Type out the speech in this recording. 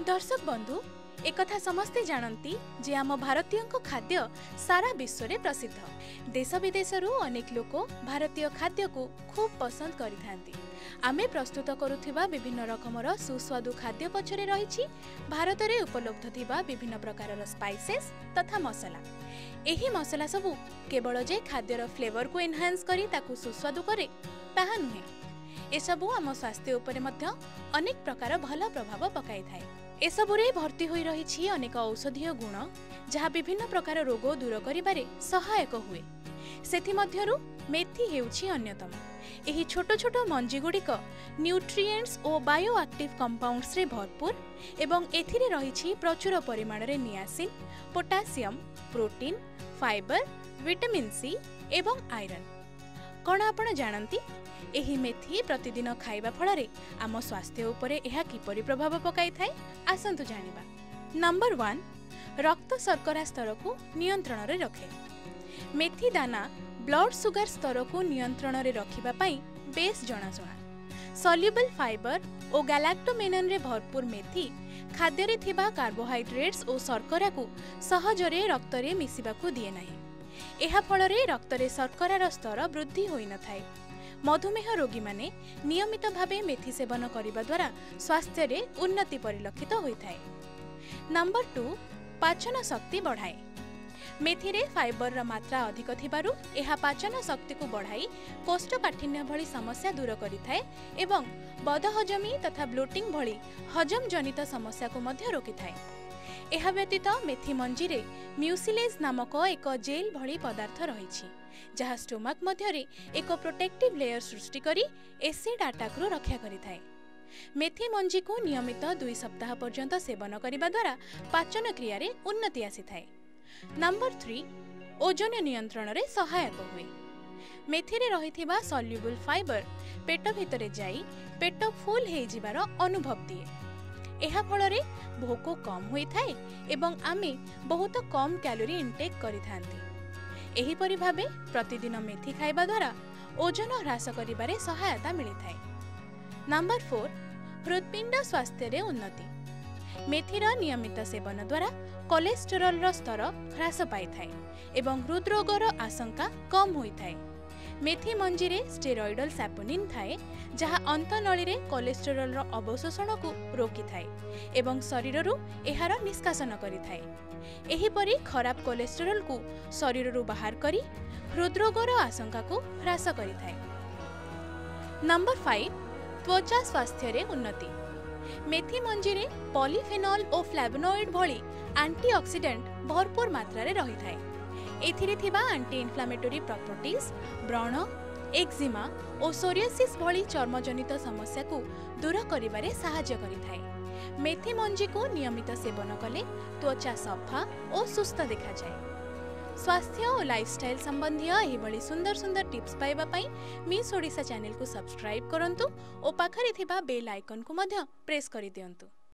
दर्शक बंधु एकथा समस्ते जानती जे आम भारतीय खाद्य सारा विश्व में प्रसिद्ध। देश विदेशरू अनेक लोक भारतीय खाद्य को खूब पसंद करिथांती। आमे प्रस्तुत करुथिबा विभिन्न रकमर सुस्वादु खाद्य पछरे रहिछि भारत में उपलब्ध थिबा विभिन्न प्रकारर स्पाइसेस तथा मसला। एही मसला सबु केवल जे खाद्यर फ्लेवर को एनहांस करी ताकू सुस्वादु करे ताहा नुहे, एसबु आम स्वास्थ्य उपरे मध्य अनेक प्रकार भल प्रभाव पकाई थाए। एसबुरे भर्ती होई रहिछि अनेक औषधीय गुण जहाँ विभिन्न प्रकार रोग दूर करिबारे सहायक हुए। सेथि मध्यरु मेथी हेउछि अन्यतम। एही छोट छोट मंजी गुड़िक न्यूट्रिएंट्स और बायो एक्टिव कंपाउंड्स रे भरपूर एवं एथिरे रहिछि प्रचुर परिमाण रे niacin, potassium, protein, fibre, vitamin C एवं आयरन। कौन आपण जानती एही मेथी प्रतिदिन खाइबा फଳରେ आम स्वास्थ्य उपरे एहा किपरि प्रभाव पकाई थाए? आसंतु जानिबा। नंबर 1, रक्त शर्करा स्तर को नियंत्रण रे रखे। मेथी दाना ब्लड सुगर स्तर को नियंत्रण रे रखिबा पई बेस जणाशुना। सॉल्युबल फाइबर और गैलेक्टोमेनन रे भरपूर मेथी खाद्य रे थिबा कार्बोहाइड्रेट्स और शर्करा को सहजरे रक्त रे मिसिबाकू दिए नाही। एहा फଳରେ रक्त रे शर्करार स्तर वृद्धि होई न थाए। मधुमेह रोगी माने नियमित भावे मेथी सेवन करिबा द्वारा स्वास्थ्य रे उन्नति परिलक्षित होइथाए। नंबर 2, पाचन शक्ति बढ़ाए। मेथी रे फाइबर रा मात्रा अधिक थिबारु एहा पाचन शक्ति को बढ़ाई कोष्ठकाठिन्य भली समस्या दूर करिथाए एवं बदहजमी तथा ब्लोटिंग भली हजम जनित समस्या को मध्य रोकिथाए। एहा व्यतीत मेथी मंजी रे म्यूसिलेज नामक एक जेल भली पदार्थ रहिछि जहाँ स्टोमक मध्य रे एक प्रोटेक्टिव लेयर सृष्टि करी एसिड अटैक रो रक्षा करिथाए। मेथी मंजी को नियमित 2 सप्ताह पर्यंत सेवन करिबा द्वारा पाचन क्रिया रे उन्नति आसीथाए। नंबर 3, ओजन नियंत्रण रे सहायक हुए। मेथी रे रहिथिबा सॉल्युबल फाइबर पेट भितरे जाई पेट फुल हे जिबार अनुभव दिए। एहा फଳରେ भोक कम होई थाए एवं आमे बहुत कम कैलोरी इनटेक करिथांती। एही परि भाबे प्रतिदिन मेथी खाइबा द्वारा ओजन ह्रास करिबारे सहायता मिलिथाए। नंबर 4, हृदपिंड स्वास्थ्य रे उन्नति। मेथीर नियमित सेवन द्वारा कोलेस्टेरोल रो स्तर ह्रास पाई थाए एवं हृदरोगर आशंका कम होई थाए। मेथी मंजी रे स्टेरॉइडल सैपोनिन थाए जहाँ अंतनली रे कोलेस्टेरोल रो अवशोषण को रोकी थाए एवं शरीर रु एहार निष्कासन करि थाए। एही परि खराब कोलेस्टेरोल को शरीर रु बाहर करी हृदरोगर आशंका को ह्रास करि थाए। नंबर 5, त्वचा स्वास्थ्य रे उन्नति। मेथी मंजी रे पॉलीफेनॉल और फ्लैवोनॉइड भली एंटीऑक्सीडेंट भरपूर मात्रा रे रही थाए। एथिरे थिबा एंटी इन्फ्लेमेटरी प्रॉपर्टीज व्रण, एक्जिमा और सोरियासिस भली चर्मजनित समस्या को दूर करिबारे सहायता करिथाए। मेथी मंजी को नियमित सेवन कले त्वचा सफा और सुस्थ देखा जाए। स्वास्थ्य और लाइफस्टाइल संबंधी एही भली सुंदर सुंदर टिप्स पाइबा पई मिस ओडिशा चैनल को सब्सक्राइब करंतु और पाखरे थिबा बेल आइकन को मध्य प्रेस करि दियंतु।